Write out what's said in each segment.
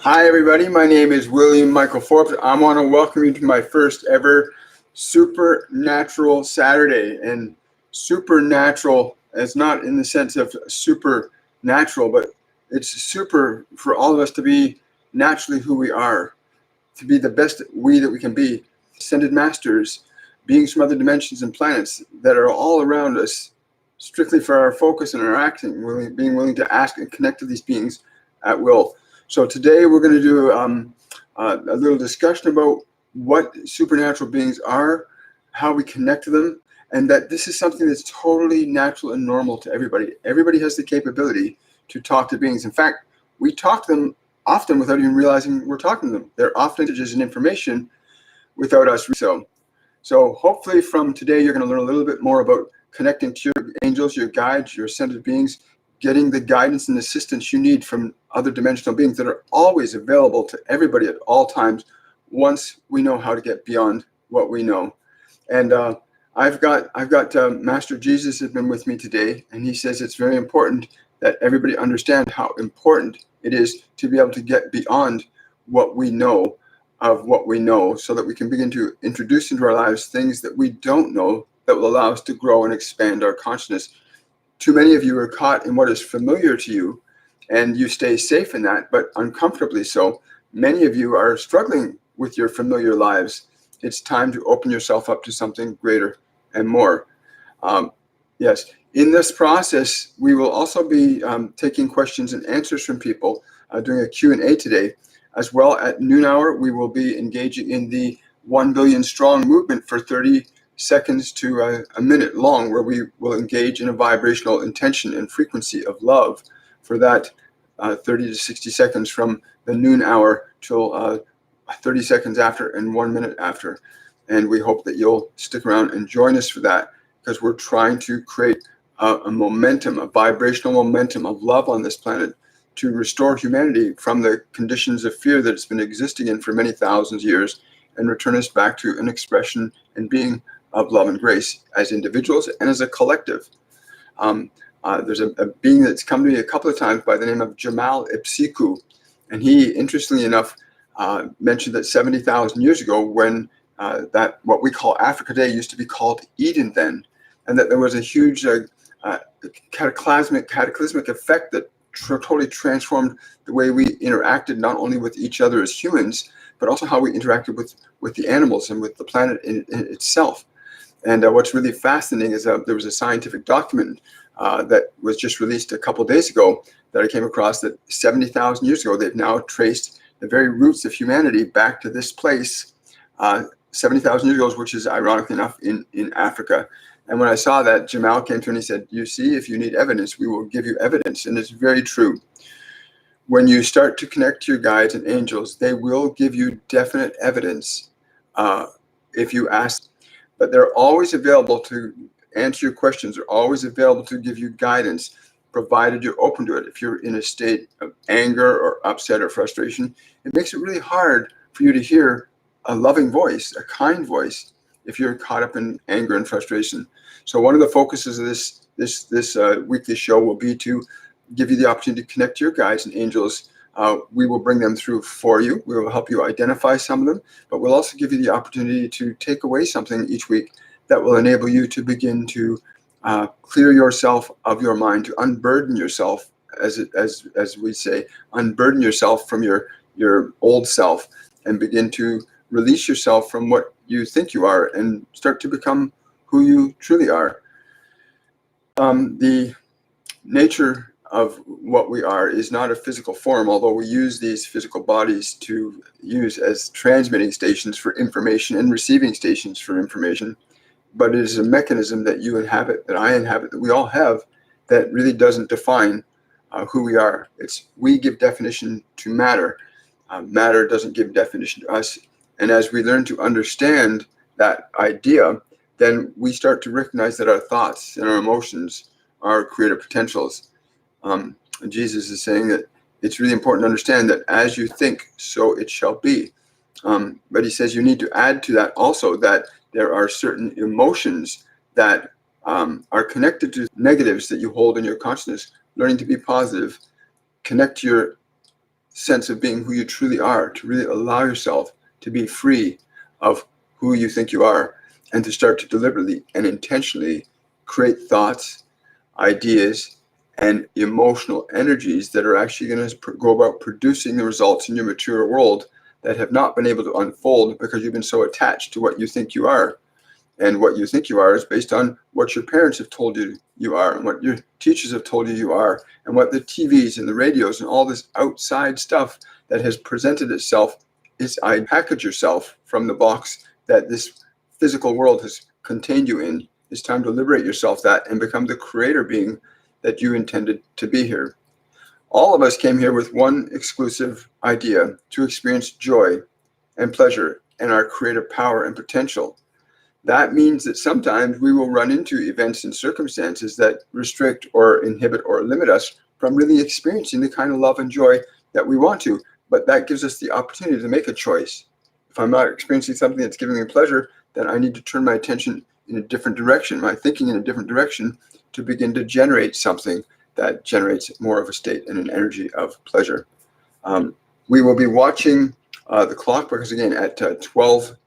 Hi, everybody. My name is William Michael Forbes. I want to welcome you to my first ever Supernatural Saturday. And supernatural is not in the sense of supernatural, but it's super for all of us to be naturally who we are, to be the best we that we can be, ascended masters, beings from other dimensions and planets that are all around us, strictly for our focus and our acting, being willing to ask and connect to these beings at will. So today we're going to do a little discussion about what supernatural beings are, how we connect to them, and that this is something that's totally natural and normal to everybody. Everybody has the capability to talk to beings. In fact, we talk to them often without even realizing we're talking to them. They're often messages and information without us so. So hopefully from today you're going to learn a little bit more about connecting to your angels, your guides, your ascended beings, getting the guidance and assistance you need from other dimensional beings that are always available to everybody at all times once we know how to get beyond what we know. And I've got Master Jesus has been with me today, and he says it's very important that everybody understand how important it is to be able to get beyond what we know of what we know, so that we can begin to introduce into our lives things that we don't know that will allow us to grow and expand our consciousness. Too many of you are caught in what is familiar to you, and you stay safe in that, but uncomfortably so. Many of you are struggling with your familiar lives. It's time to open yourself up to something greater and more. Yes, in this process, we will also be taking questions and answers from people, doing a Q&A today. As well, at noon hour, we will be engaging in the 1 billion strong movement for 30 seconds to a minute long, where we will engage in a vibrational intention and frequency of love for that 30 to 60 seconds from the noon hour till 30 seconds after and 1 minute after. And we hope that you'll stick around and join us for that, because we're trying to create a momentum, a vibrational momentum of love on this planet, to restore humanity from the conditions of fear that it's been existing in for many thousands of years, and return us back to an expression and being of love and grace as individuals and as a collective. There's a being that's come to me a couple of times by the name of Jamal Ipsiku, and he, interestingly enough, mentioned that 70,000 years ago, when that what we call Africa today used to be called Eden then, and that there was a huge cataclysmic effect that totally transformed the way we interacted, not only with each other as humans, but also how we interacted with the animals and with the planet in itself. And what's really fascinating is there was a scientific document that was just released a couple of days ago that I came across, that 70,000 years ago, they've now traced the very roots of humanity back to this place 70,000 years ago, which is ironically enough in Africa. And when I saw that, Jamal came to me and he said, "You see, if you need evidence, we will give you evidence." And it's very true. When you start to connect to your guides and angels, they will give you definite evidence if you ask. But they're always available to answer your questions. They're always available to give you guidance, provided you're open to it. If you're in a state of anger or upset or frustration, it makes it really hard for you to hear a loving voice, a kind voice, if you're caught up in anger and frustration. So one of the focuses of this weekly show will be to give you the opportunity to connect to your guides and angels. We will bring them through for you. We will help you identify some of them, but we'll also give you the opportunity to take away something each week that will enable you to begin to clear yourself of your mind, to unburden yourself, as we say, unburden yourself from your old self, and begin to release yourself from what you think you are and start to become who you truly are. The nature of what we are is not a physical form, although we use these physical bodies to use as transmitting stations for information and receiving stations for information. But it is a mechanism that you inhabit, that I inhabit, that we all have, that really doesn't define who we are. We give definition to matter. Matter doesn't give definition to us. And as we learn to understand that idea, then we start to recognize that our thoughts and our emotions are creative potentials. Jesus is saying that it's really important to understand that as you think, so it shall be. But he says you need to add to that also that there are certain emotions that are connected to negatives that you hold in your consciousness. Learning to be positive, connect to your sense of being who you truly are, to really allow yourself to be free of who you think you are, and to start to deliberately and intentionally create thoughts, ideas, and emotional energies that are actually going to go about producing the results in your material world that have not been able to unfold because you've been so attached to what you think you are. And what you think you are is based on what your parents have told you you are, and what your teachers have told you are, and what the TVs and the radios and all this outside stuff that has presented itself is I package yourself from the box that this physical world has contained you in. It's time to liberate yourself that and become the creator being that you intended to be here. All of us came here with one exclusive idea: to experience joy and pleasure and our creative power and potential. That means that sometimes we will run into events and circumstances that restrict or inhibit or limit us from really experiencing the kind of love and joy that we want to. But that gives us the opportunity to make a choice. If I'm not experiencing something that's giving me pleasure, then I need to turn my attention in a different direction, my thinking in a different direction, to begin to generate something that generates more of a state and an energy of pleasure. We will be watching the clock because, again, at 12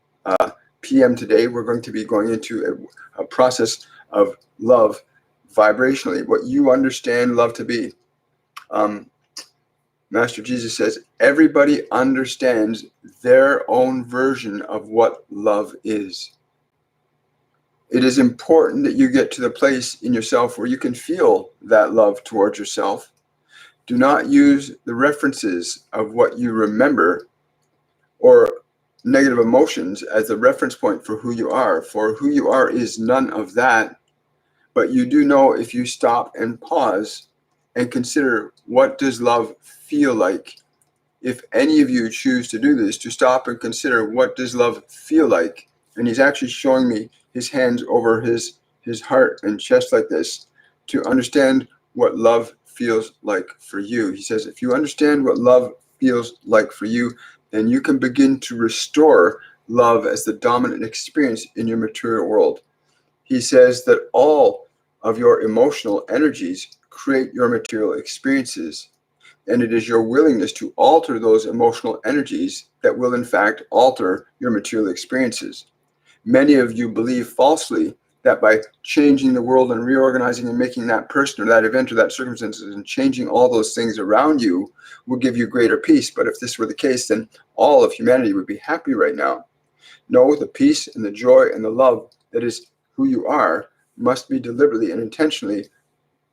p.m. today, we're going to be going into a process of love vibrationally, what you understand love to be. Master Jesus says everybody understands their own version of what love is. It is important that you get to the place in yourself where you can feel that love towards yourself. Do not use the references of what you remember or negative emotions as a reference point for who you are. For who you are is none of that. But you do know, if you stop and pause and consider, what does love feel like? If any of you choose to do this, to stop and consider, what does love feel like? And he's actually showing me his hands over his heart and chest like this, to understand what love feels like for you. He says, if you understand what love feels like for you, then you can begin to restore love as the dominant experience in your material world. He says that all of your emotional energies create your material experiences, and it is your willingness to alter those emotional energies that will in fact alter your material experiences. Many of you believe falsely that by changing the world and reorganizing and making that person or that event or that circumstances and changing all those things around you will give you greater peace. But if this were the case, then all of humanity would be happy right now. No, the peace and the joy and the love that is who you are must be deliberately and intentionally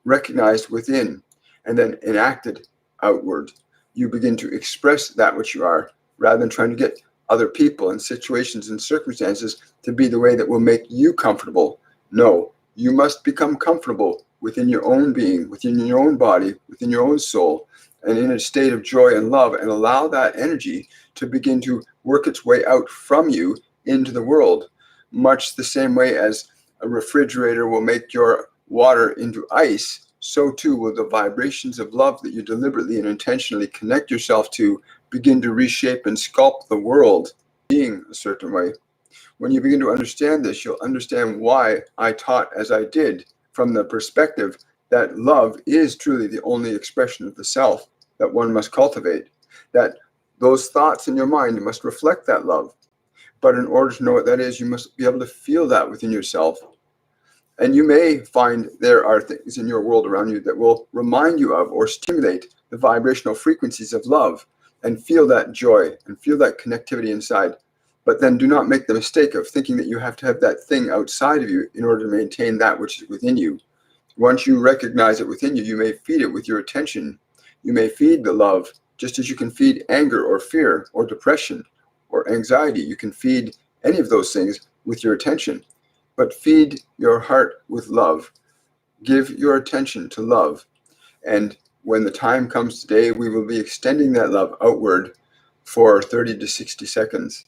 recognized within and then enacted outward. You begin to express that which you are, rather than trying to get other people and situations and circumstances to be the way that will make you comfortable. No, you must become comfortable within your own being, within your own body, within your own soul, and in a state of joy and love, and allow that energy to begin to work its way out from you into the world, much the same way as a refrigerator will make your water into ice. So too will the vibrations of love that you deliberately and intentionally connect yourself to begin to reshape and sculpt the world being a certain way. When you begin to understand this, you'll understand why I taught as I did, from the perspective that love is truly the only expression of the self that one must cultivate, that those thoughts in your mind must reflect that love. But in order to know what that is, you must be able to feel that within yourself. And you may find there are things in your world around you that will remind you of or stimulate the vibrational frequencies of love, and feel that joy and feel that connectivity inside. But then do not make the mistake of thinking that you have to have that thing outside of you in order to maintain that which is within you. Once you recognize it within you, you may feed it with your attention. You may feed the love, just as you can feed anger or fear or depression or anxiety. You can feed any of those things with your attention. But feed your heart with love. Give your attention to love. And when the time comes today, we will be extending that love outward for 30 to 60 seconds.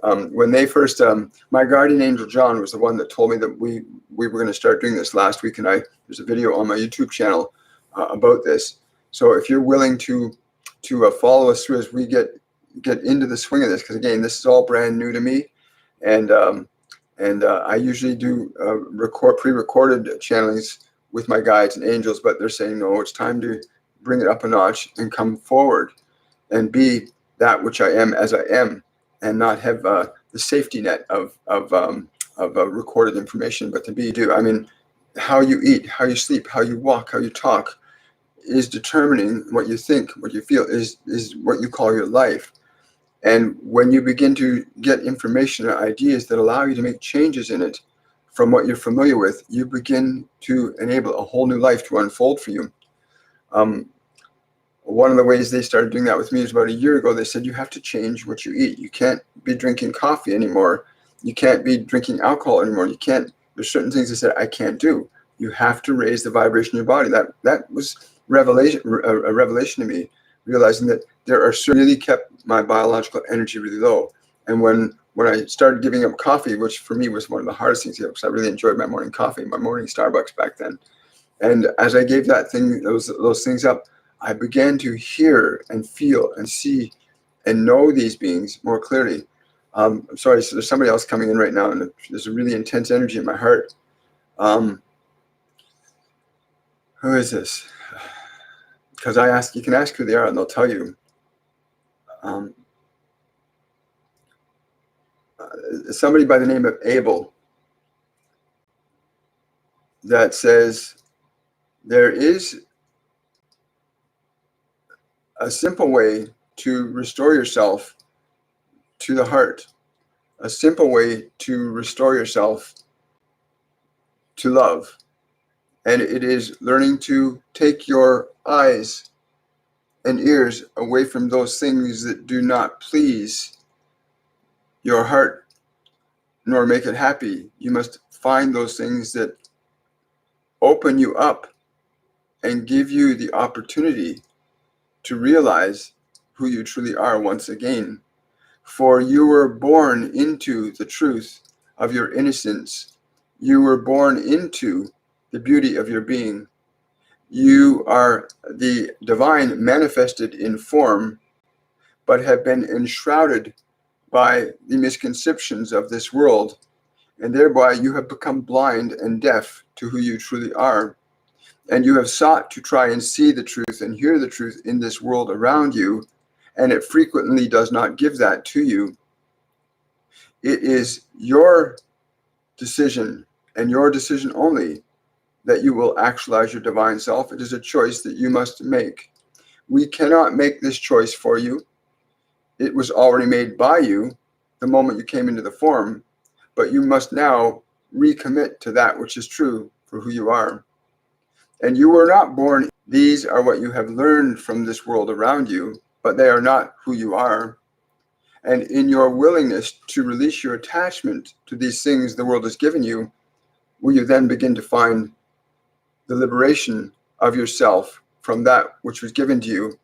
When they first, my guardian angel John was the one that told me that we were going to start doing this last week, and there's a video on my YouTube channel about this. So if you're willing to follow us through as we get into the swing of this, because again, this is all brand new to me, and I usually do pre-recorded channelings with my guides and angels, but they're saying, no, it's time to bring it up a notch and come forward. and be that which I am as I am, and not have the safety net of recorded information, but to be do. I mean, how you eat, how you sleep, how you walk, how you talk is determining what you think, what you feel is what you call your life. And when you begin to get information or ideas that allow you to make changes in it from what you're familiar with, you begin to enable a whole new life to unfold for you. One of the ways they started doing that with me is about a year ago. They said, you have to change what you eat. You can't be drinking coffee anymore. You can't be drinking alcohol anymore. You can't, there's certain things they said, I can't do. You have to raise the vibration of your body. That was a revelation to me, realizing that there are really kept my biological energy really low. And when I started giving up coffee, which for me was one of the hardest things to give, because I really enjoyed my morning coffee, my morning Starbucks back then. And as I gave those things up, I began to hear and feel and see and know these beings more clearly. I'm sorry, so there's somebody else coming in right now, and there's a really intense energy in my heart. Who is this? Because you can ask who they are, and they'll tell you. Somebody by the name of Abel that says, there is a simple way to restore yourself to the heart, a simple way to restore yourself to love. And it is learning to take your eyes and ears away from those things that do not please your heart nor make it happy. You must find those things that open you up and give you the opportunity to realize who you truly are once again. For you were born into the truth of your innocence. You were born into the beauty of your being. You are the divine manifested in form, but have been enshrouded by the misconceptions of this world, and thereby you have become blind and deaf to who you truly are. And you have sought to try and see the truth and hear the truth in this world around you, and it frequently does not give that to you. It is your decision, and your decision only, that you will actualize your divine self. It is a choice that you must make. We cannot make this choice for you. It was already made by you the moment you came into the form, but you must now recommit to that which is true for who you are. And you were not born. These are what you have learned from this world around you, but they are not who you are. And in your willingness to release your attachment to these things the world has given you, will you then begin to find the liberation of yourself from that which was given to you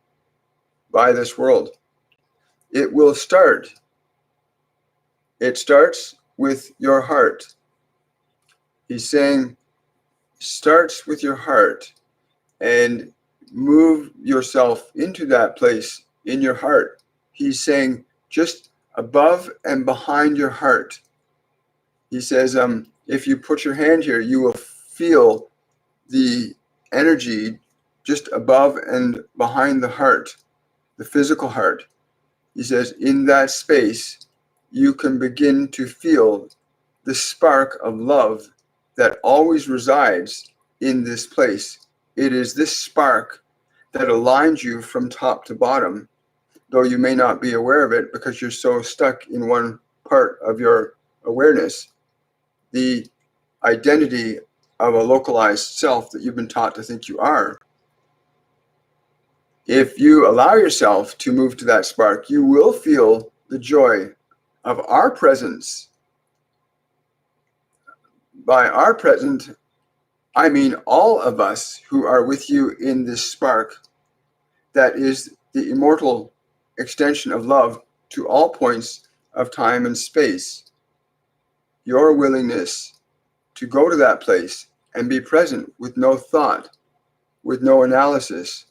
by this world. It will start. It starts with your heart. He's saying, starts with your heart, and move yourself into that place in your heart. He's saying, just above and behind your heart. He says, if you put your hand here, you will feel the energy just above and behind the heart, the physical heart. He says, in that space, you can begin to feel the spark of love that always resides in this place. It is this spark that aligns you from top to bottom, though you may not be aware of it because you're so stuck in one part of your awareness, the identity of a localized self that you've been taught to think you are. If you allow yourself to move to that spark, you will feel the joy of our presence. By our present, I mean all of us who are with you in this spark that is the immortal extension of love to all points of time and space. Your willingness to go to that place and be present with no thought, with no analysis,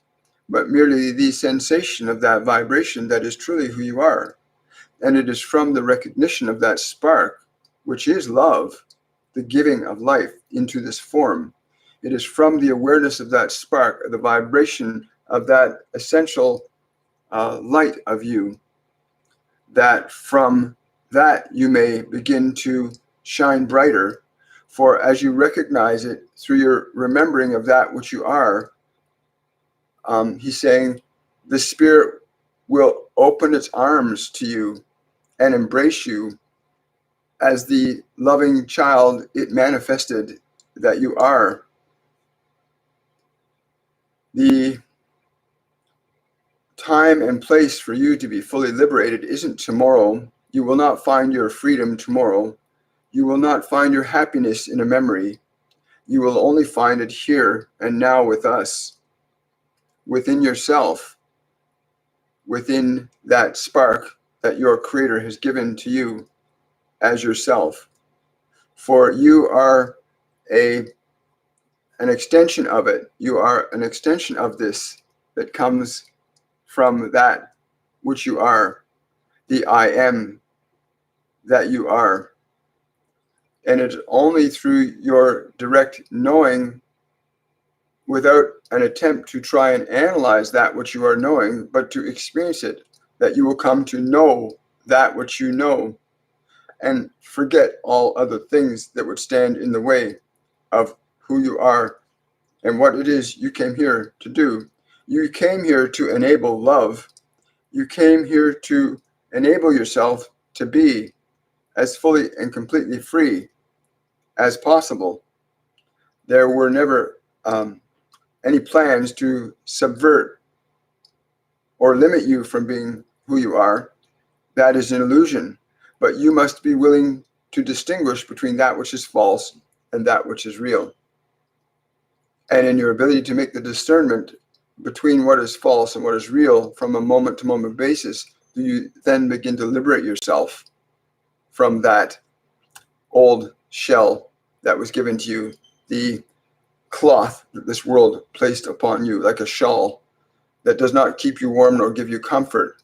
but merely the sensation of that vibration that is truly who you are. And it is from the recognition of that spark, which is love, the giving of life into this form. It is from the awareness of that spark, the vibration of that essential light of you, that from that you may begin to shine brighter. For as you recognize it through your remembering of that which you are, he's saying the Spirit will open its arms to you and embrace you as the loving child it manifested that you are. The time and place for you to be fully liberated isn't tomorrow. You will not find your freedom tomorrow. You will not find your happiness in a memory. You will only find it here and now with us, within yourself, within that spark that your Creator has given to you as yourself. For you are an extension of it. You are an extension of this that comes from that which you are, the I am that you are. And it's only through your direct knowing, without an attempt to try and analyze that which you are knowing, but to experience it, that you will come to know that which you know and forget all other things that would stand in the way of who you are and what it is you came here to do. You came here to enable love. You came here to enable yourself to be as fully and completely free as possible. There were never any plans to subvert or limit you from being who you are. That is an illusion. But you must be willing to distinguish between that which is false and that which is real. And in your ability to make the discernment between what is false and what is real from a moment-to-moment basis, do you then begin to liberate yourself from that old shell that was given to you, the cloth that this world placed upon you like a shawl that does not keep you warm nor give you comfort.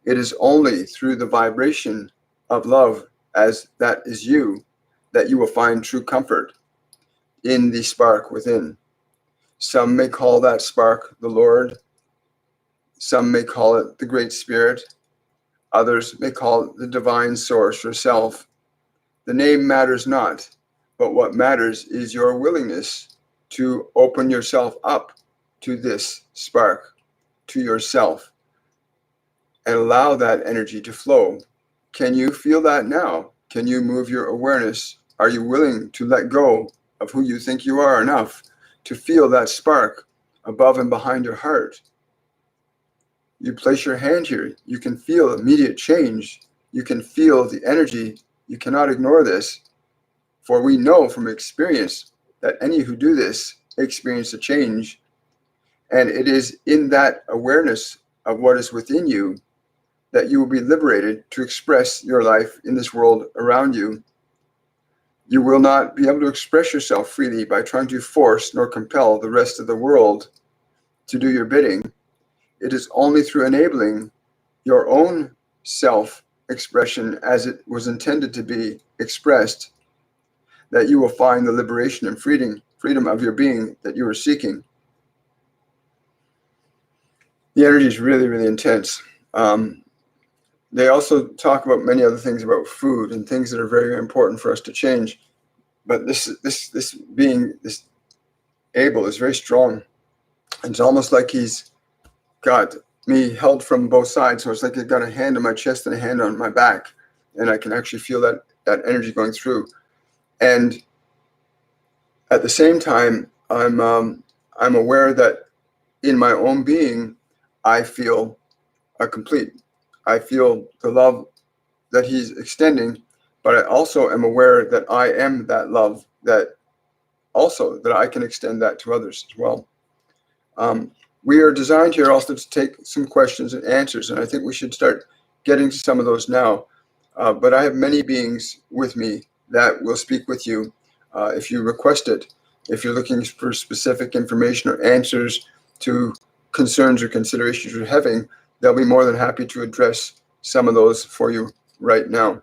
It is only through the vibration of love, as that is you, that you will find true comfort in the spark within. Some may call that spark the Lord. Some may call it the Great Spirit. Others may call it the divine source or self. The name matters not, but what matters is your willingness to open yourself up to this spark, to yourself, and allow that energy to flow. Can you feel that now? Can you move your awareness? Are you willing to let go of who you think you are enough to feel that spark above and behind your heart? You place your hand here, you can feel immediate change. You can feel the energy. You cannot ignore this, for we know from experience that any who do this experience a change. And it is in that awareness of what is within you that you will be liberated to express your life in this world around you. You will not be able to express yourself freely by trying to force nor compel the rest of the world to do your bidding. It is only through enabling your own self-expression as it was intended to be expressed that you will find the liberation and freedom of your being that you are seeking. The energy is really, really intense. They also talk about many other things about food and things that are very, very important for us to change. But this being, this Abel, is very strong. It's almost like he's got me held from both sides. So it's like he's got a hand on my chest and a hand on my back. And I can actually feel that energy going through. And at the same time, I'm aware that in my own being, I feel complete. I feel the love that he's extending, but I also am aware that I am that love, that I can extend that to others as well. We are designed here also to take some questions and answers, and I think we should start getting to some of those now. But I have many beings with me that will speak with you if you request it. If you're looking for specific information or answers to concerns or considerations you're having, they'll be more than happy to address some of those for you right now.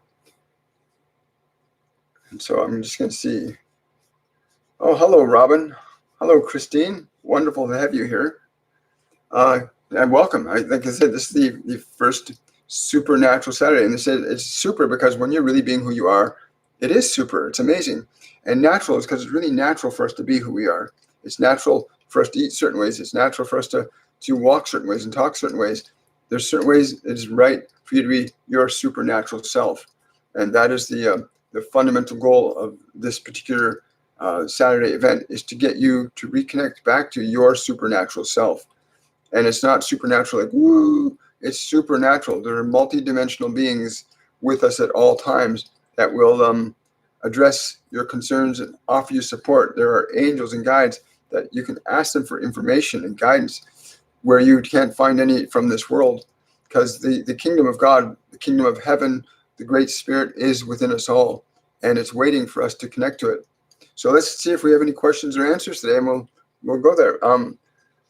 And so I'm just going to see. Oh, hello, Robin. Hello, Christine. Wonderful to have you here. And welcome. Like I said, this is the first supernatural Saturday. And they said it's super because when you're really being who you are, it is super. It's amazing. And natural is because it's really natural for us to be who we are. It's natural for us to eat certain ways. It's natural for us to walk certain ways and talk certain ways. There's certain ways it is right for you to be your supernatural self. And that is the fundamental goal of this particular Saturday event, is to get you to reconnect back to your supernatural self. And it's not supernatural like, woo, it's supernatural. There are multidimensional beings with us at all times that will address your concerns and offer you support. There are angels and guides that you can ask them for information and guidance where you can't find any from this world, because the kingdom of God, the kingdom of heaven, the great spirit is within us all, and it's waiting for us to connect to it. So let's see if we have any questions or answers today, and we'll go there.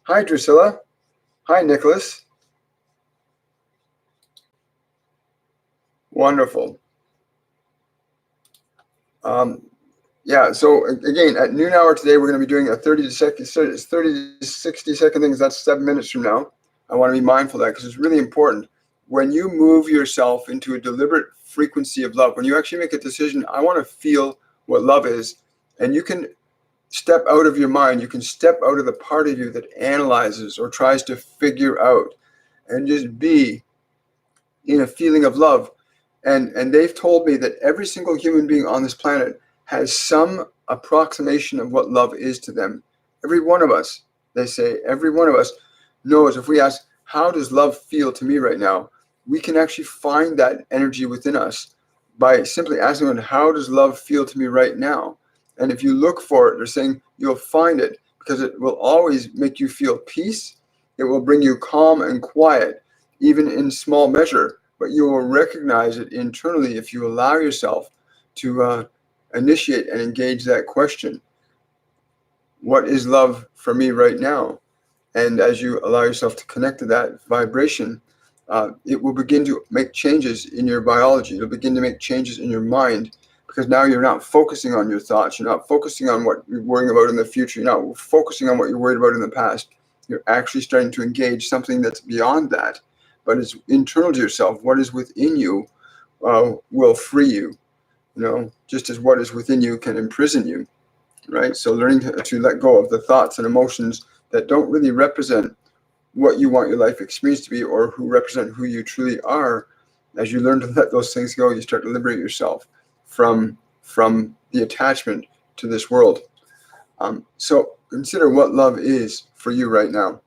Hi, Drusilla. Hi, Nicholas. Wonderful. Yeah, so again, at noon hour today, we're going to be doing a 30 to 60 second things. That's 7 minutes from now. I want to be mindful of that because it's really important. When you move yourself into a deliberate frequency of love, when you actually make a decision, I want to feel what love is, and you can step out of your mind, you can step out of the part of you that analyzes or tries to figure out, and just be in a feeling of love. And they've told me that every single human being on this planet has some approximation of what love is to them. Every one of us, they say, every one of us knows, if we ask, how does love feel to me right now? We can actually find that energy within us by simply asking them, how does love feel to me right now? And if you look for it, they're saying you'll find it, because it will always make you feel peace. It will bring you calm and quiet, even in small measure, but you will recognize it internally if you allow yourself to initiate and engage that question. What is love for me right now? And as you allow yourself to connect to that vibration, it will begin to make changes in your biology. It'll begin to make changes in your mind, because now you're not focusing on your thoughts. You're not focusing on what you're worrying about in the future. You're not focusing on what you're worried about in the past. You're actually starting to engage something that's beyond that, but it's internal to yourself. What is within you will free you, just as what is within you can imprison you, right? So learning to let go of the thoughts and emotions that don't really represent what you want your life experience to be, or who represent who you truly are. As you learn to let those things go, you start to liberate yourself from the attachment to this world. So consider what love is for you right now.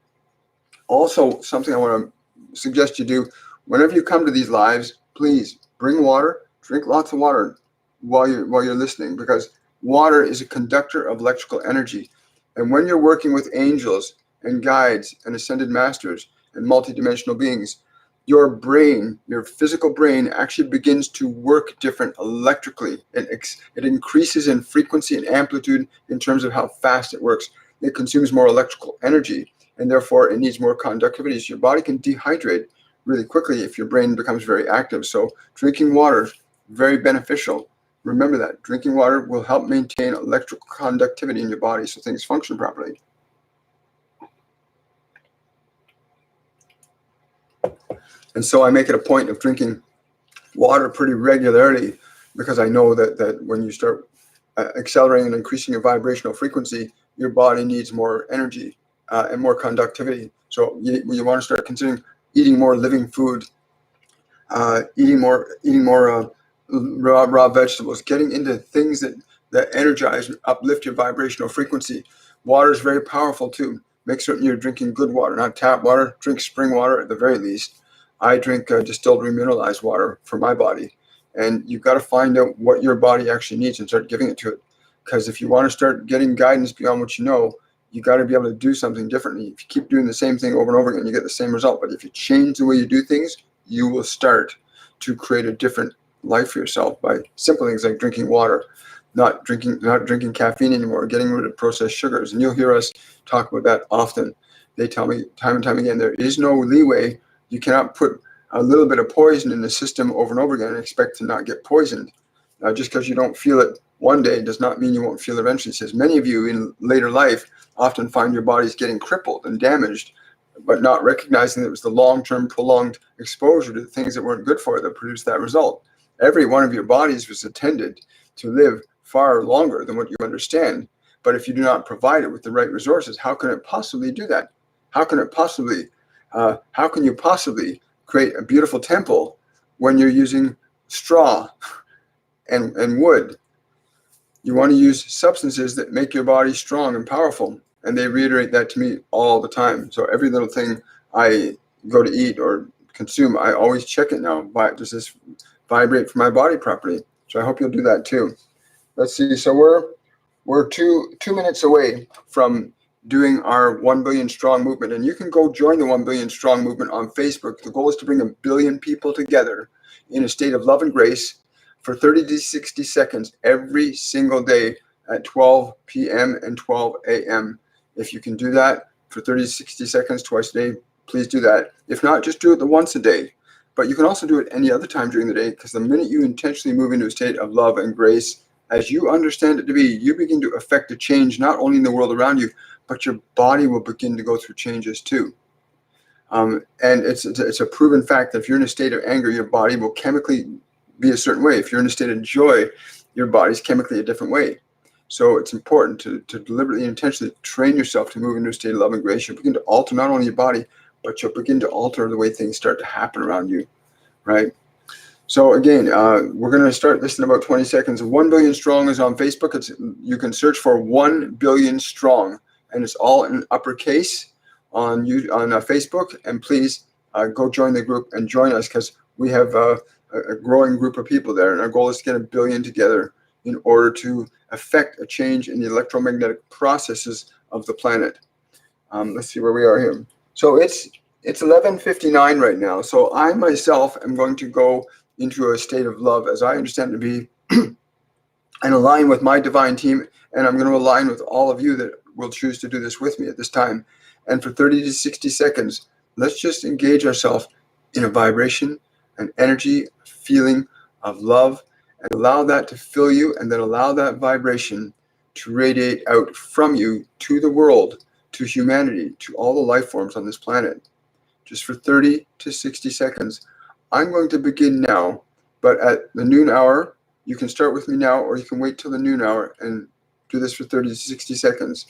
Also, something I want to suggest you do, whenever you come to these lives, please bring water, drink lots of water while you're listening, because water is a conductor of electrical energy. And when you're working with angels and guides and ascended masters and multidimensional beings, your brain, your physical brain, actually begins to work different electrically. It increases in frequency and amplitude in terms of how fast it works. It consumes more electrical energy, and therefore it needs more conductivity. So your body can dehydrate really quickly if your brain becomes very active. So drinking water is very beneficial. Remember that. Drinking water will help maintain electrical conductivity in your body so things function properly. And so I make it a point of drinking water pretty regularly, because I know that when you start accelerating and increasing your vibrational frequency, your body needs more energy and more conductivity. So you want to start considering eating more living food, eating more raw vegetables, getting into things that energize and uplift your vibrational frequency. Water is very powerful too. Make certain you're drinking good water, not tap water. Drink spring water at the very least. I drink distilled remineralized water for my body. And you've got to find out what your body actually needs and start giving it to it. Because if you want to start getting guidance beyond what you know, you got to be able to do something differently. If you keep doing the same thing over and over again, you get the same result. But if you change the way you do things, you will start to create a different life for yourself by simple things like drinking water, not drinking caffeine anymore, getting rid of processed sugars. And you'll hear us talk about that often. They tell me time and time again, there is no leeway. You cannot put a little bit of poison in the system over and over again and expect to not get poisoned. Just because you don't feel it one day does not mean you won't feel it eventually. It says many of you in later life often find your bodies getting crippled and damaged but not recognizing that it was the long-term prolonged exposure to the things that weren't good for it that produced that result. Every one of your bodies was intended to live far longer than what you understand. But if you do not provide it with the right resources, how can it possibly do that? How can you possibly create a beautiful temple when you're using straw and wood? You want to use substances that make your body strong and powerful. And they reiterate that to me all the time. So every little thing I go to eat or consume, I always check it now. Does this vibrate for my body properly? So I hope you'll do that too. Let's see. So we're 2 minutes away from doing our 1 billion strong movement, and you can go join the 1 billion strong movement on Facebook. The goal is to bring 1 billion people together in a state of love and grace for 30 to 60 seconds every single day at 12 p.m. and 12 a.m. If you can do that for 30 to 60 seconds twice a day, please do that. If not, just do it the once a day. But you can also do it any other time during the day, because the minute you intentionally move into a state of love and grace, as you understand it to be, you begin to affect a change not only in the world around you, but your body will begin to go through changes too. And it's a proven fact that if you're in a state of anger, your body will chemically be a certain way. If you're in a state of joy, your body's chemically a different way. So it's important to deliberately and intentionally train yourself to move into a state of love and grace. You'll begin to alter not only your body, but you'll begin to alter the way things start to happen around you, right? So again, we're going to start this in about 20 seconds. 1 Billion Strong is on Facebook. You can search for 1 Billion Strong, and it's all in uppercase on Facebook. And please go join the group and join us, because we have a growing group of people there, and our goal is to get 1 billion together in order to affect a change in the electromagnetic processes of the planet. Let's see where we are here. So it's 11:59 right now. So I myself am going to go into a state of love, as I understand it to be, and align with my divine team. And I'm going to align with all of you that will choose to do this with me at this time. And for 30 to 60 seconds, let's just engage ourselves in a vibration, an energy, a feeling of love, and allow that to fill you, and then allow that vibration to radiate out from you to the world, to humanity, to all the life forms on this planet. Just for 30 to 60 seconds. I'm going to begin now, but at the noon hour, you can start with me now, or you can wait till the noon hour and do this for 30 to 60 seconds.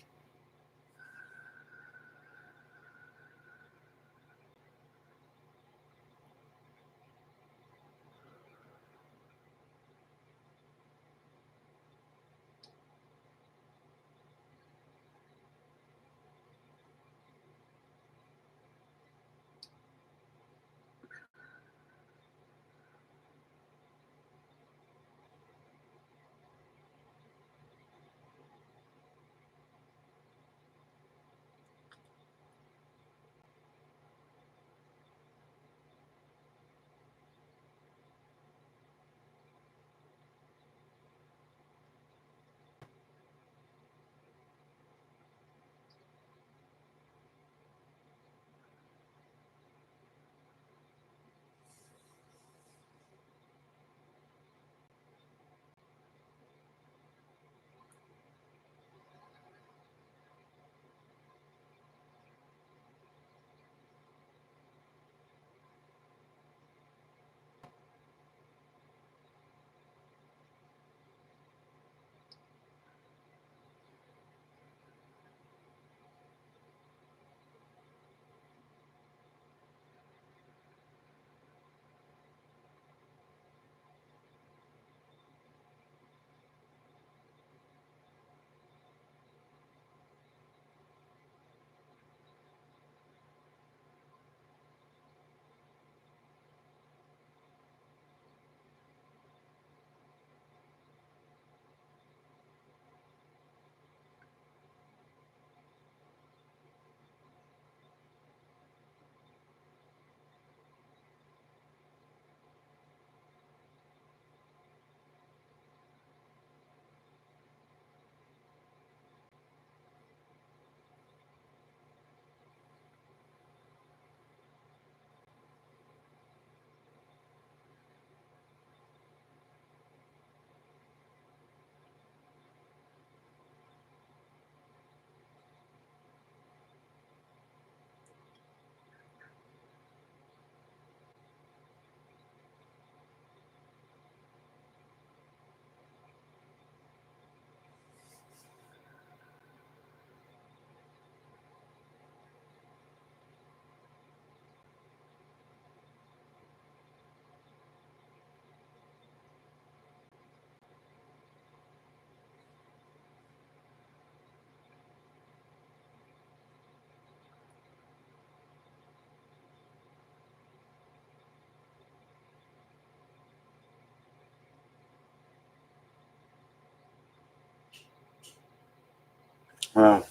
Wow.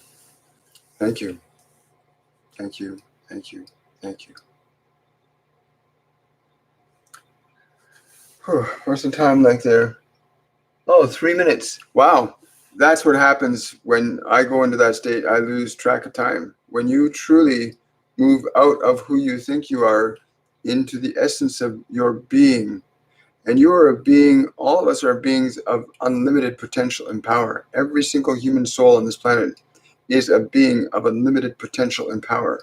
Thank you. Thank you. Thank you. Thank you. Whew, what's the time like there? Oh, 3 minutes. Wow. That's what happens when I go into that state. I lose track of time. When you truly move out of who you think you are into the essence of your being, and you are a being, all of us are beings of unlimited potential and power. Every single human soul on this planet is a being of unlimited potential and power.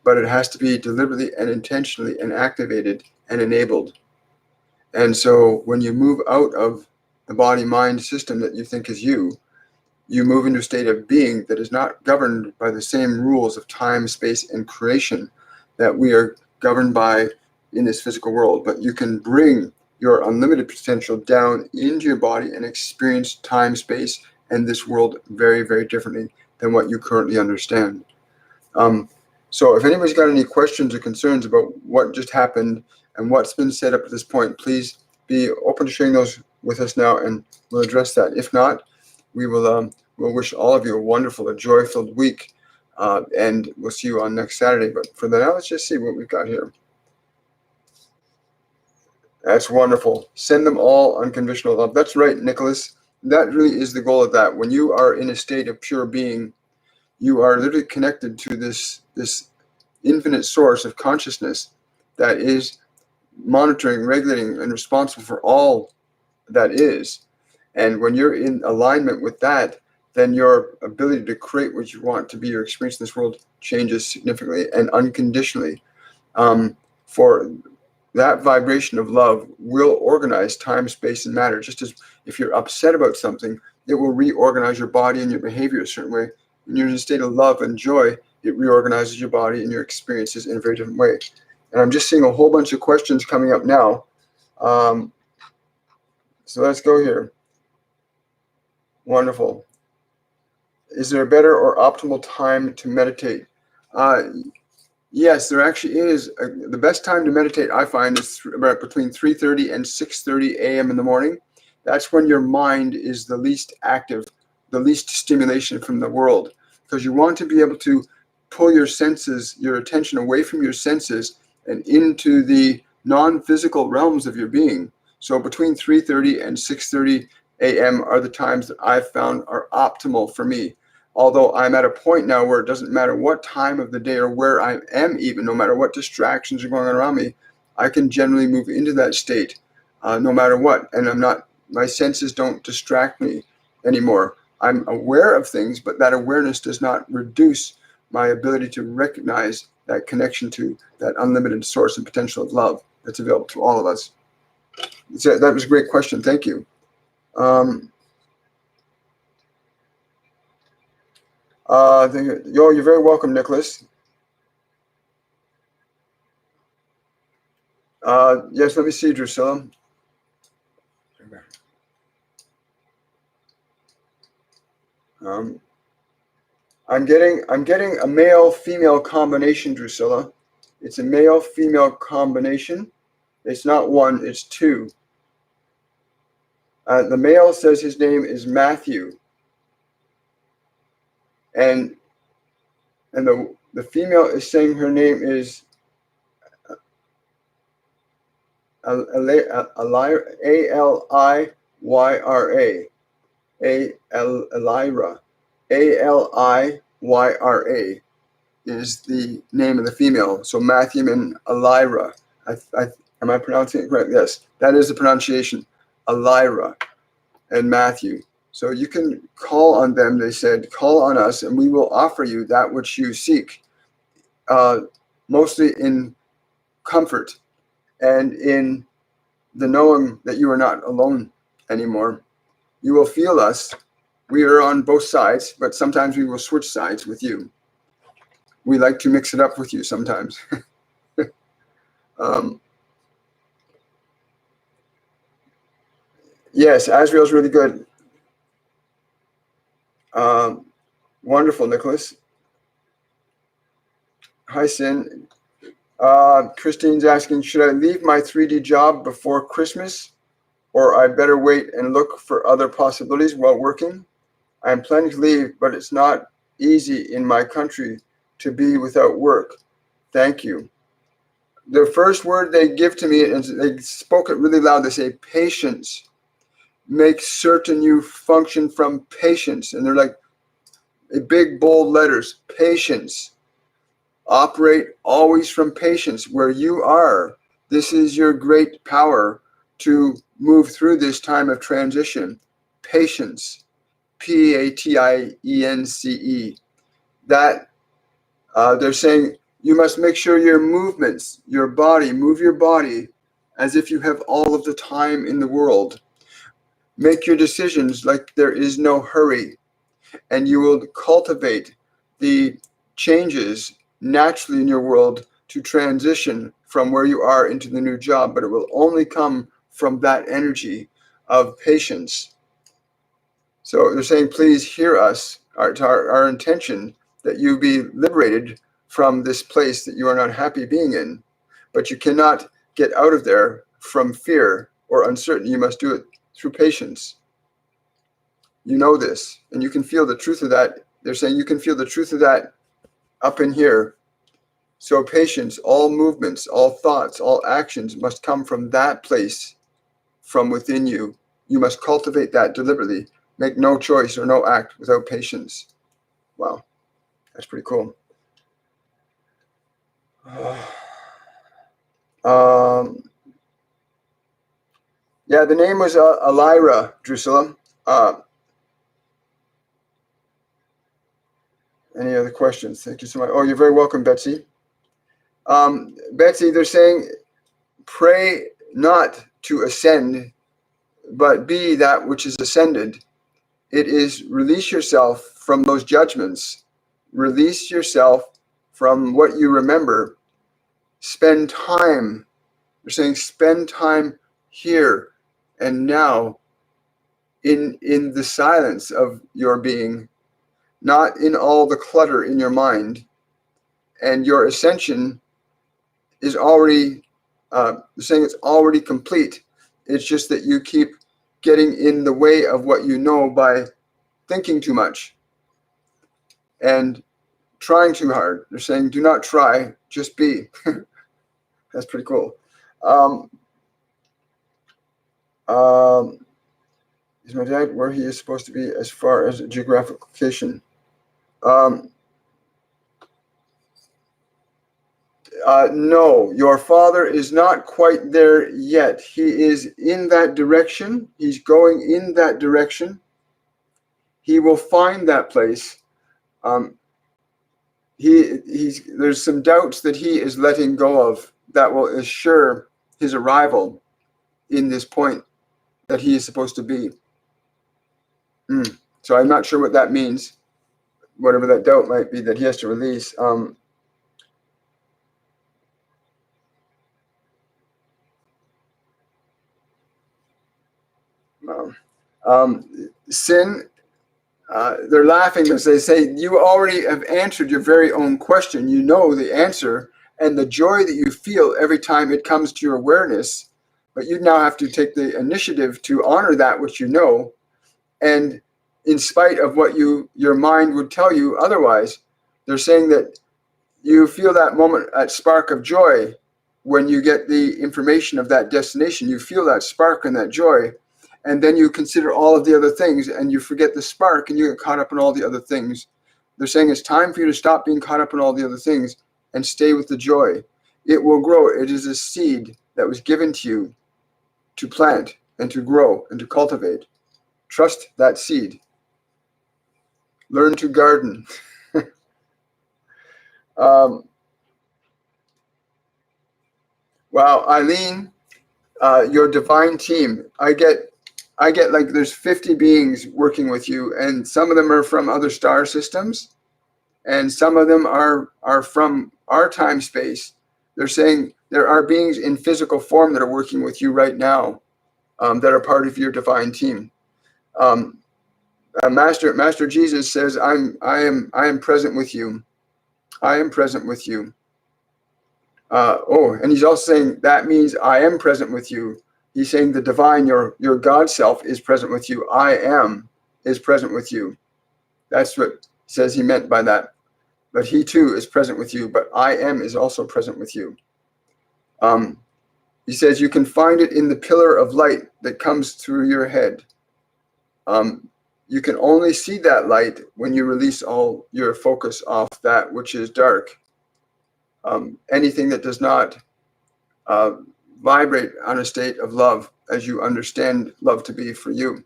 But it has to be deliberately and intentionally and activated and enabled. And so when you move out of the body-mind system that you think is you move into a state of being that is not governed by the same rules of time, space, and creation that we are governed by in this physical world. But you can bring your unlimited potential down into your body and experience time, space, and this world very, very differently than what you currently understand. So if anybody's got any questions or concerns about what just happened and what's been said up to this point, please be open to sharing those with us now, and we'll address that. If not, we will we'll wish all of you a wonderful, a joy-filled week, and we'll see you on next Saturday. But for now, let's just see what we've got here. That's wonderful. Send them all unconditional love. That's right, Nicholas. That really is the goal of that. When you are in a state of pure being, you are literally connected to this infinite source of consciousness that is monitoring, regulating, and responsible for all that is. And when you're in alignment with that, then your ability to create what you want to be your experience in this world changes significantly and unconditionally. For that vibration of love will organize time, space, and matter. Just as if you're upset about something, it will reorganize your body and your behavior a certain way. When you're in a state of love and joy, it reorganizes your body and your experiences in a very different way. And I'm just seeing a whole bunch of questions coming up now. So let's go here. Wonderful. Is there a better or optimal time to meditate? Yes, there actually is. The best time to meditate, I find, is about between 3:30 and 6:30 a.m. in the morning. That's when your mind is the least active, the least stimulation from the world, because you want to be able to pull your senses, your attention away from your senses and into the non-physical realms of your being. So between 3:30 and 6:30 a.m. are the times that I've found are optimal for me. Although I'm at a point now where it doesn't matter what time of the day or where I am, even no matter what distractions are going on around me, I can generally move into that state no matter what. And my senses don't distract me anymore. I'm aware of things, but that awareness does not reduce my ability to recognize that connection to that unlimited source and potential of love that's available to all of us. So that was a great question. Thank you. You're very welcome, Nicholas. Yes, let me see, Drusilla. I'm getting a male-female combination, Drusilla. It's a male-female combination. It's not one, it's two. The male says his name is Matthew, and the female is saying her name is Alyra. Alyra. Alyra is the name of the female. So Matthew and Alyra. Am I pronouncing it correct? Yes, that is the pronunciation. Alyra and Matthew. So you can call on them. They said, call on us and we will offer you that which you seek, mostly in comfort and in the knowing that you are not alone anymore. You will feel us. We are on both sides, but sometimes we will switch sides with you. We like to mix it up with you sometimes. Yes, Azrael's really good. Wonderful, Nicholas. Hi, Sin. Christine's asking, should I leave my 3D job before Christmas, or I better wait and look for other possibilities while working? I am planning to leave, but it's not easy in my country to be without work. Thank you. The first word they give to me, and they spoke it really loud, they say patience. Make certain you function from patience. And they're like big bold letters, patience. Operate always from patience where you are. This is your great power to move through this time of transition. Patience. Patience. That they're saying you must make sure your movements, your body, move your body as if you have all of the time in the world. Make your decisions like there is no hurry, and you will cultivate the changes naturally in your world to transition from where you are into the new job, but it will only come from that energy of patience. So they're saying, please hear us, our intention that you be liberated from this place that you are not happy being in, but you cannot get out of there from fear or uncertainty. You must do it through patience. You know this, and you can feel the truth of that. They're saying you can feel the truth of that up in here. So patience, all movements, all thoughts, all actions must come from that place from within you. You must cultivate that deliberately. Make no choice or no act without patience. Wow, that's pretty cool. Yeah, the name was Elira, Drusilla. Any other questions? Thank you so much. Oh, you're very welcome, Betsy. Betsy, they're saying, pray not to ascend, but be that which is ascended. It is release yourself from those judgments. Release yourself from what you remember. Spend time. They're saying spend time here and now in the silence of your being, not in all the clutter in your mind. And your ascension is already, saying it's already complete. It's just that you keep getting in the way of what you know by thinking too much and trying too hard. They're saying, do not try, just be. That's pretty cool. Is my dad where he is supposed to be as far as a geographic location? No, your father is not quite there yet. He is in that direction. He's going in that direction. He will find that place. There's some doubts that he is letting go of that will assure his arrival in this point that he is supposed to be. So I'm not sure what that means, whatever that doubt might be that he has to release. Sin, they're laughing because they say, you already have answered your very own question. You know the answer and the joy that you feel every time it comes to your awareness, but you now have to take the initiative to honor that which you know. And in spite of what your mind would tell you otherwise, they're saying that you feel that moment, that spark of joy when you get the information of that destination. You feel that spark and that joy, and then you consider all of the other things and you forget the spark and you get caught up in all the other things. They're saying it's time for you to stop being caught up in all the other things and stay with the joy. It will grow. It is a seed that was given to you to plant and to grow and to cultivate. Trust that seed. Learn to garden. Wow, Eileen, your divine team. I get like there's 50 beings working with you, and some of them are from other star systems, and some of them are from our time space. They're saying there are beings in physical form that are working with you right now, that are part of your divine team. Master Jesus says, I am present with you. I am present with you. And he's also saying that means I am present with you. He's saying the divine, your God self is present with you. I am is present with you. That's what he says he meant by that. But he too is present with you, but I am is also present with you. He says you can find it in the pillar of light that comes through your head. You can only see that light when you release all your focus off that which is dark. Anything that does not vibrate on a state of love as you understand love to be for you.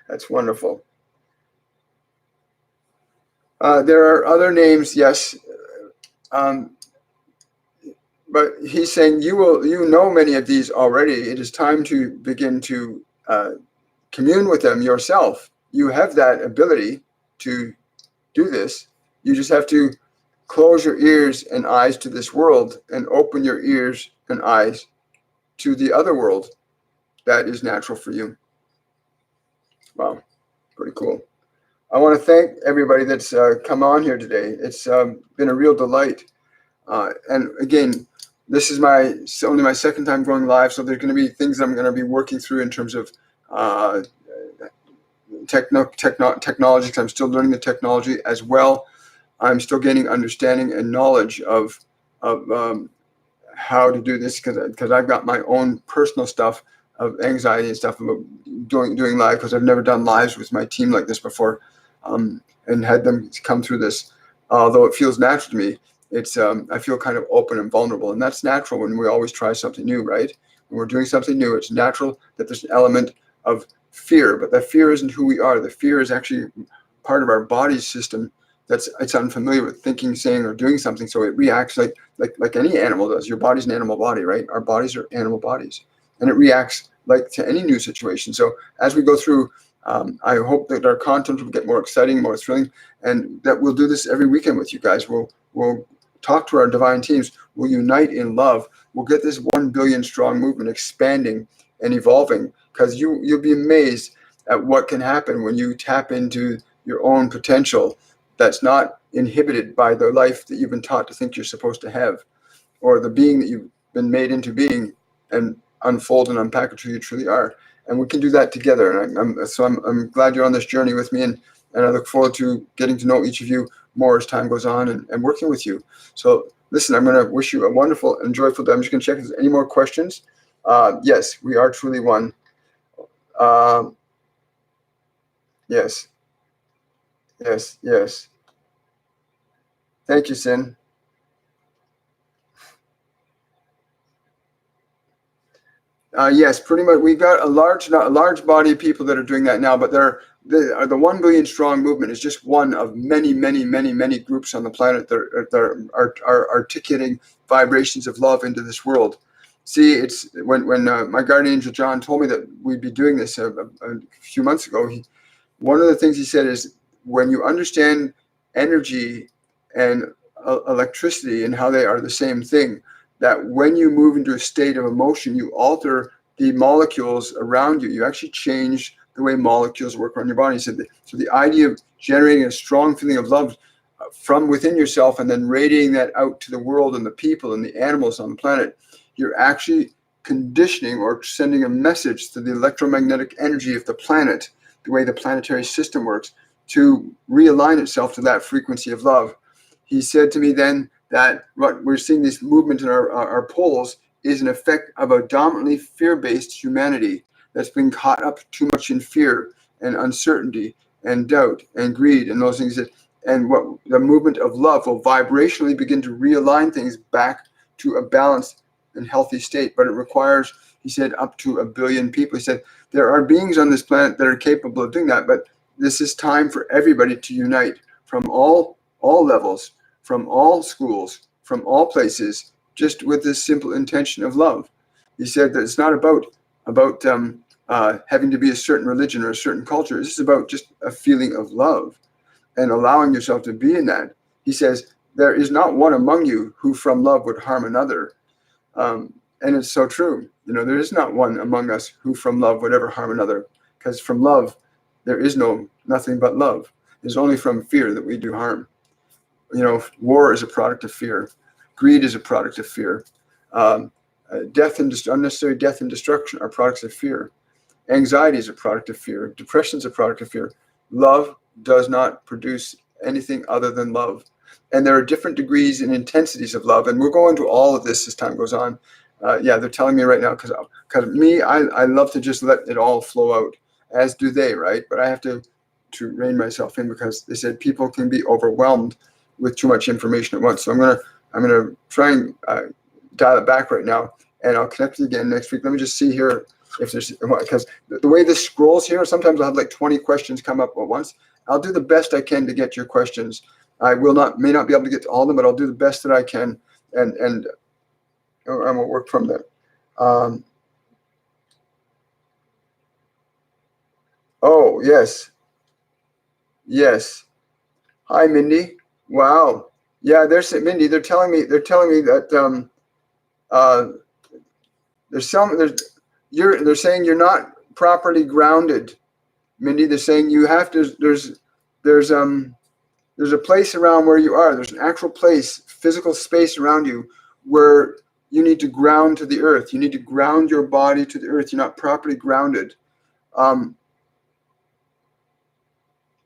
That's wonderful. There are other names, yes, but he's saying you know many of these already. It is time to begin to commune with them yourself. You have that ability to do this. You just have to close your ears and eyes to this world and open your ears and eyes to the other world that is natural for you. Wow, pretty cool. I want to thank everybody that's come on here today. It's been a real delight. And again, this is only my second time going live, so there's going to be things I'm going to be working through in terms of technology, because I'm still learning the technology as well. I'm still gaining understanding and knowledge of how to do this, because I've got my own personal stuff of anxiety and stuff about doing live, because I've never done lives with my team like this before, and had them come through this. Although it feels natural to me, it's I feel kind of open and vulnerable, and that's natural when we always try something new, right? When we're doing something new, it's natural that there's an element of fear, but that fear isn't who we are. The fear is actually part of our body system it's unfamiliar with thinking, saying, or doing something, so it reacts like any animal does. Your body's an animal body, right? Our bodies are animal bodies, and it reacts like to any new situation. So as we go through, I hope that our content will get more exciting, more thrilling, and that we'll do this every weekend with you guys. We'll talk to our divine teams. We'll unite in love. We'll get this 1 billion strong movement expanding and evolving, because you'll be amazed at what can happen when you tap into your own potential that's not inhibited by the life that you've been taught to think you're supposed to have, or the being that you've been made into being, and unfold and unpack who you truly are. And we can do that together. And I'm glad you're on this journey with me, and I look forward to getting to know each of you more as time goes on, and working with you. So listen, I'm going to wish you a wonderful and joyful day. I'm just going to check if there's any more questions. Yes, we are truly one. Yes. Thank you, Sin. Yes, pretty much. We've got a large body of people that are doing that now, but the 1 billion strong movement is just one of many groups on the planet that are articulating vibrations of love into this world. See, it's when my guardian angel John told me that we'd be doing this a few months ago. One of the things he said is, when you understand energy and electricity and how they are the same thing, that when you move into a state of emotion, you alter the molecules around you. You actually change the way molecules work around your body. So the idea of generating a strong feeling of love from within yourself and then radiating that out to the world and the people and the animals on the planet, you're actually conditioning or sending a message to the electromagnetic energy of the planet, the way the planetary system works, to realign itself to that frequency of love. He said to me then that what we're seeing, this movement in our poles, is an effect of a dominantly fear-based humanity that's been caught up too much in fear and uncertainty and doubt and greed and those things. And what the movement of love will vibrationally begin to realign things back to a balanced and healthy state. But it requires, he said, up to 1 billion people. He said there are beings on this planet that are capable of doing that, but this is time for everybody to unite from all levels, from all schools, from all places, just with this simple intention of love. He said that it's not about having to be a certain religion or a certain culture. This is about just a feeling of love and allowing yourself to be in that. He says, there is not one among you who from love would harm another. And it's so true. There is not one among us who from love would ever harm another, because from love, there is nothing but love. It's only from fear that we do harm. War is a product of fear. Greed is a product of fear. Unnecessary death and destruction are products of fear. Anxiety is a product of fear. Depression is a product of fear. Love does not produce anything other than love. And there are different degrees and intensities of love. And we'll go into all of this as time goes on. Yeah, they're telling me right now, because me, I love to just let it all flow out, as do they, right? But I have to rein myself in, because they said people can be overwhelmed with too much information at once. So I'm gonna try and dial it back right now, and I'll connect you again next week. Let me just see here if there's, because the way this scrolls here, sometimes I'll have like 20 questions come up at once. I'll do the best I can to get your questions. I may not be able to get to all of them, but I'll do the best that I can, and I will work from there. Oh, yes. Yes. Hi, Mindy. Wow. Yeah, Mindy. They're telling me that they're saying you're not properly grounded, Mindy. They're saying you have to. There's a place around where you are. There's an actual place, physical space around you, where you need to ground to the earth. You need to ground your body to the earth. You're not properly grounded.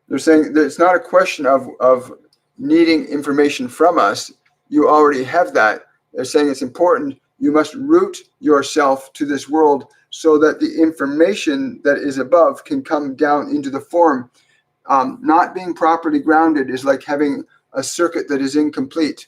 They're saying that it's not a question of needing information from us. You already have that. They're saying it's important. You must root yourself to this world so that the information that is above can come down into the form. Not being properly grounded is like having a circuit that is incomplete.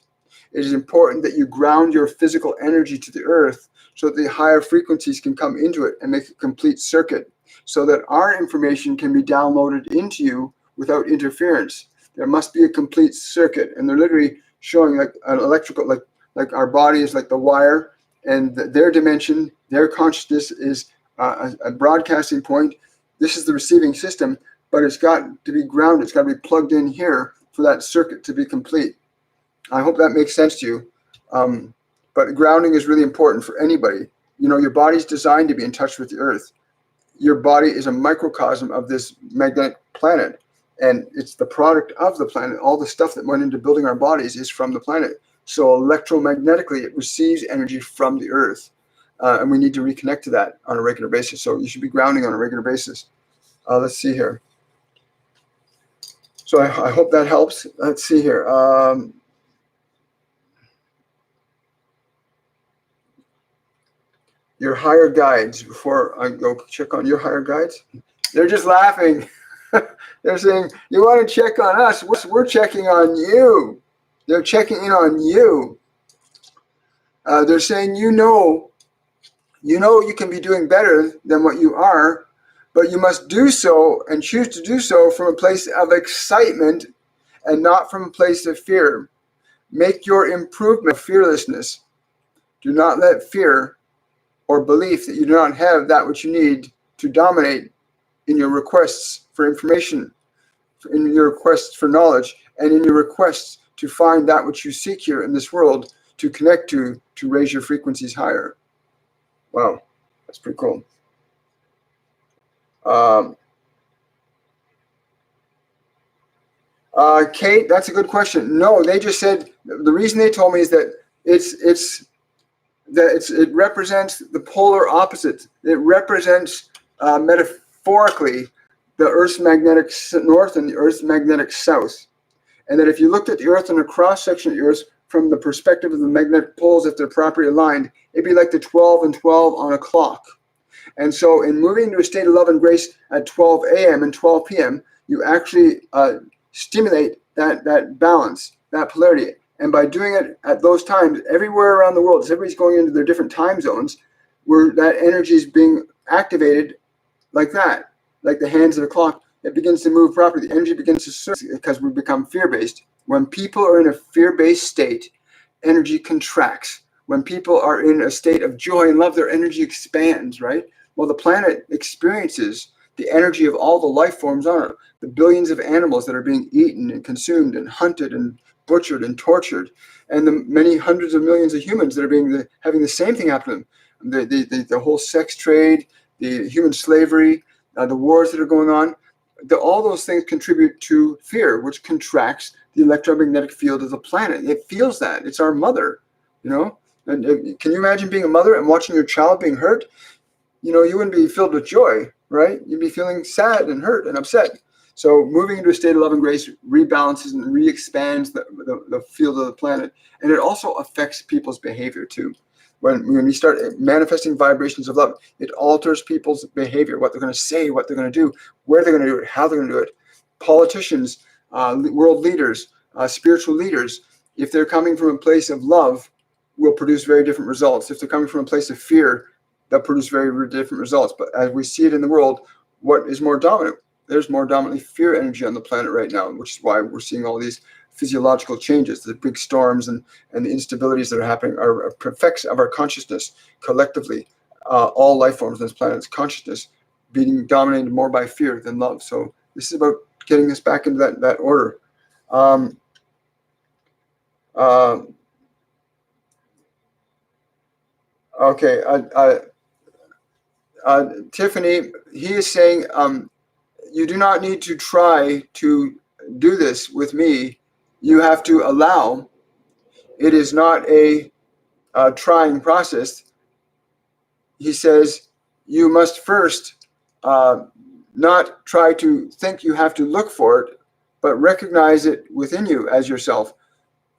It is important that you ground your physical energy to the earth so that the higher frequencies can come into it and make a complete circuit, so that our information can be downloaded into you without interference. There must be a complete circuit, and they're literally showing like an electrical, like our body is like the wire, and their dimension, their consciousness is a broadcasting point. This is the receiving system, but it's got to be grounded. It's got to be plugged in here for that circuit to be complete. I hope that makes sense to you. But grounding is really important for anybody. You know, your body's designed to be in touch with the earth. Your body is a microcosm of this magnetic planet, and it's the product of the planet. All the stuff that went into building our bodies is from the planet. So electromagnetically, it receives energy from the earth, and we need to reconnect to that on a regular basis. So you should be grounding on a regular basis. Let's see here. So I hope that helps. Let's see here. Your higher guides, before I go check on your higher guides, they're just laughing. They're saying, you want to check on us? We're checking on you. They're checking in on you. They're saying, you know you can be doing better than what you are, but you must do so and choose to do so from a place of excitement and not from a place of fear. Make your improvement fearlessness. Do not let fear or belief that you do not have that which you need to dominate in your requests for information, in your requests for knowledge, and in your requests to find that which you seek here in this world to connect to raise your frequencies higher. Wow, that's pretty cool. Kate, that's a good question. No, they just said the reason they told me is that it represents the polar opposite. It represents metaphorically the Earth's magnetic north and the Earth's magnetic south, and that if you looked at the Earth and a cross section of the Earth from the perspective of the magnetic poles, if they're properly aligned, it'd be like the 12 and 12 on a clock. And so in moving to a state of love and grace at 12 a.m. and 12 p.m., you actually stimulate that balance, that polarity. And by doing it at those times, everywhere around the world, as everybody's going into their different time zones, where that energy is being activated like that, like the hands of a clock, it begins to move properly. The energy begins to surge because we become fear-based. When people are in a fear-based state, energy contracts. When people are in a state of joy and love, their energy expands, right? Well, the planet experiences the energy of all the life forms on it, the billions of animals that are being eaten and consumed and hunted and butchered and tortured, and the many hundreds of millions of humans that are having the same thing happen to them. The whole sex trade, the human slavery, the wars that are going on, all those things contribute to fear, which contracts the electromagnetic field of the planet. It feels that. It's our mother, you know? And can you imagine being a mother and watching your child being hurt? You wouldn't be filled with joy, right? You'd be feeling sad and hurt and upset. So moving into a state of love and grace rebalances and re-expands the field of the planet. And it also affects people's behavior too. When we start manifesting vibrations of love, it alters people's behavior, what they're going to say, what they're going to do, where they're going to do it, how they're going to do it. Politicians, world leaders, spiritual leaders, if they're coming from a place of love, will produce very different results. If they're coming from a place of fear, they'll produce very different results. But as we see it in the world, what is more dominant? There's more dominantly fear energy on the planet right now, which is why we're seeing all these physiological changes. The big storms and the instabilities that are happening are effects of our consciousness collectively. All life forms on this planet's consciousness being dominated more by fear than love. So this is about getting us back into that order. Okay, Tiffany, he is saying, you do not need to try to do this with me. You have to allow. It is not a trying process. He says, you must first not try to think you have to look for it, but recognize it within you as yourself.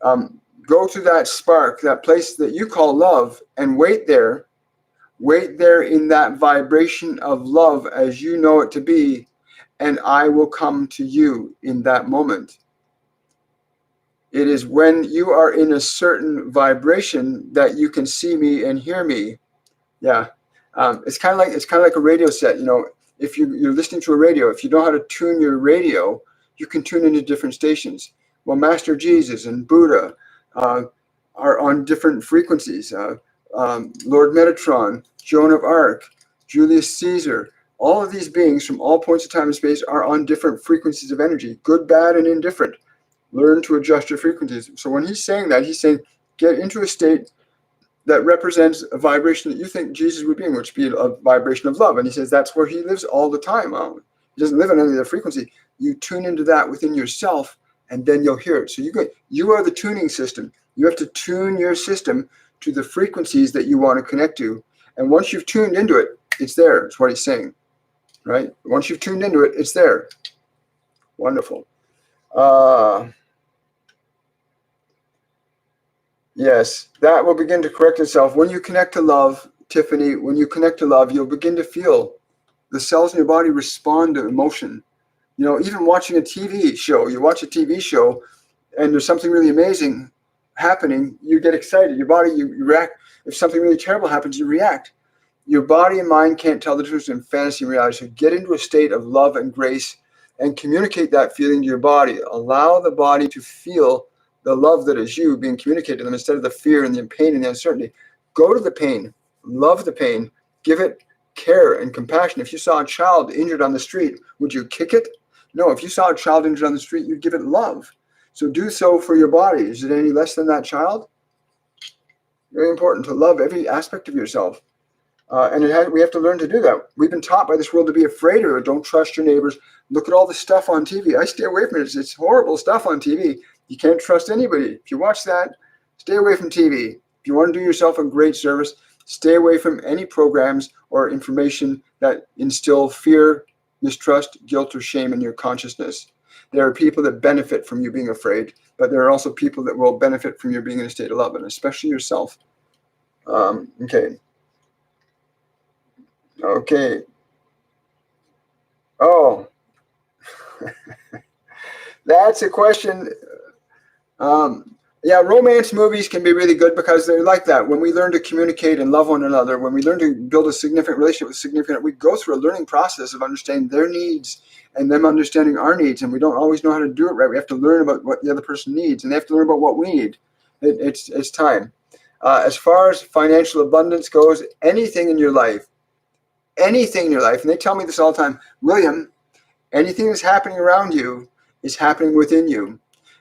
Go to that spark, that place that you call love, and wait there. Wait there in that vibration of love as you know it to be, and I will come to you in that moment. It is when you are in a certain vibration that you can see me and hear me. Yeah, it's kind of like a radio set. If you're listening to a radio, if you know how to tune your radio, you can tune into different stations. Well, Master Jesus and Buddha are on different frequencies. Lord Metatron, Joan of Arc, Julius Caesar, all of these beings from all points of time and space are on different frequencies of energy, good, bad, and indifferent. Learn to adjust your frequencies. So when he's saying that, he's saying get into a state that represents a vibration that you think Jesus would be in, which would be a vibration of love. And he says that's where he lives all the time. He doesn't live on any other frequency. You tune into that within yourself, and then you'll hear it. So you are the tuning system. You have to tune your system to the frequencies that you want to connect to. And once you've tuned into it, it's there. It's what he's saying, right? Once you've tuned into it, it's there. Wonderful. Yes, that will begin to correct itself. When you connect to love, Tiffany, when you connect to love, you'll begin to feel the cells in your body respond to emotion. Even watching a TV show, you watch a TV show and there's something really amazing happening, you get excited. Your body, you react. If something really terrible happens, you react. Your body and mind can't tell the difference in fantasy and reality. So get into a state of love and grace and communicate that feeling to your body. Allow the body to feel the love that is you being communicated to them instead of the fear and the pain and the uncertainty. Go to the pain, love the pain, give it care and compassion. If you saw a child injured on the street, would you kick it? No, if you saw a child injured on the street, you'd give it love. So do so for your body. Is it any less than that child? Very important to love every aspect of yourself. We have to learn to do that. We've been taught by this world to be afraid of it. Don't trust your neighbors. Look at all the stuff on TV. I stay away from it. It's horrible stuff on TV. You can't trust anybody. If you watch that, stay away from TV. If you want to do yourself a great service, stay away from any programs or information that instill fear, mistrust, guilt, or shame in your consciousness. There are people that benefit from you being afraid, but there are also people that will benefit from you being in a state of love, and especially yourself. Okay. Oh, that's a question. Yeah, romance movies can be really good because they're like that. When we learn to communicate and love one another, when we learn to build a significant relationship with significant, we go through a learning process of understanding their needs and them understanding our needs, and we don't always know how to do it right. We have to learn about what the other person needs, and they have to learn about what we need. It's time. As far as financial abundance goes, anything in your life, and they tell me this all the time, William, anything that's happening around you is happening within you.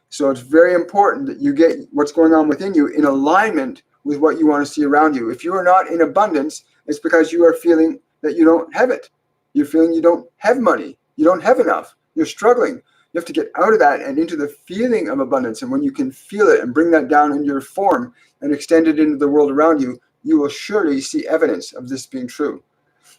So it's very important that you get what's going on within you in alignment with what you want to see around you. If you are not in abundance, it's because you are feeling that you don't have it. You're feeling you don't have money. You don't have enough. You're struggling. You have to get out of that and into the feeling of abundance. And when you can feel it and bring that down into your form and extend it into the world around you, you will surely see evidence of this being true.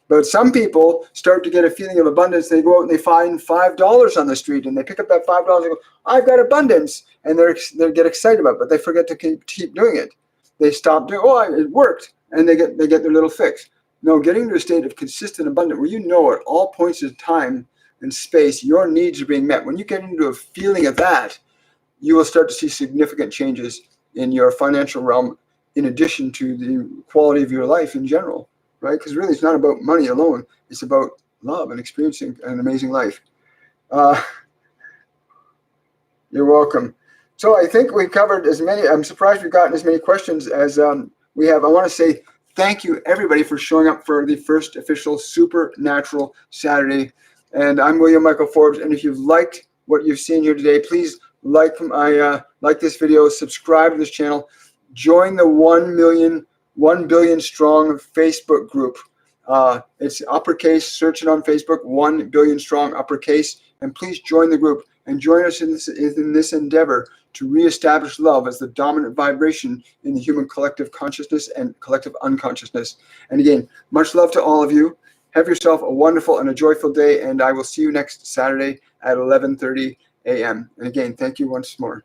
But some people start to get a feeling of abundance. They go out and they find $5 on the street, and they pick up that $5 and go, "I've got abundance," and they get excited about it, but they forget to keep doing it. They stop doing. Oh, it worked, and they get their little fix. No, getting to a state of consistent abundance where you know at all points of time and space your needs are being met. When you get into a feeling of that, you will start to see significant changes in your financial realm, in addition to the quality of your life in general. Right? Because really, it's not about money alone. It's about love and experiencing an amazing life. You're welcome. So I think we've covered as many. I'm surprised we've gotten as many questions as we have. I want to say thank you, everybody, for showing up for the first official Supernatural Saturday. And I'm William Michael Forbes. And if you've liked what you've seen here today, please like this video, subscribe to this channel, join the 1 billion strong Facebook group. It's uppercase. Search it on Facebook, 1 billion strong uppercase, and please join the group and join us in this endeavor to reestablish love as the dominant vibration in the human collective consciousness and collective unconsciousness. And again, much love to all of you. Have yourself a wonderful and a joyful day, and I will see you next Saturday at 11:30 a.m. And again, thank you once more.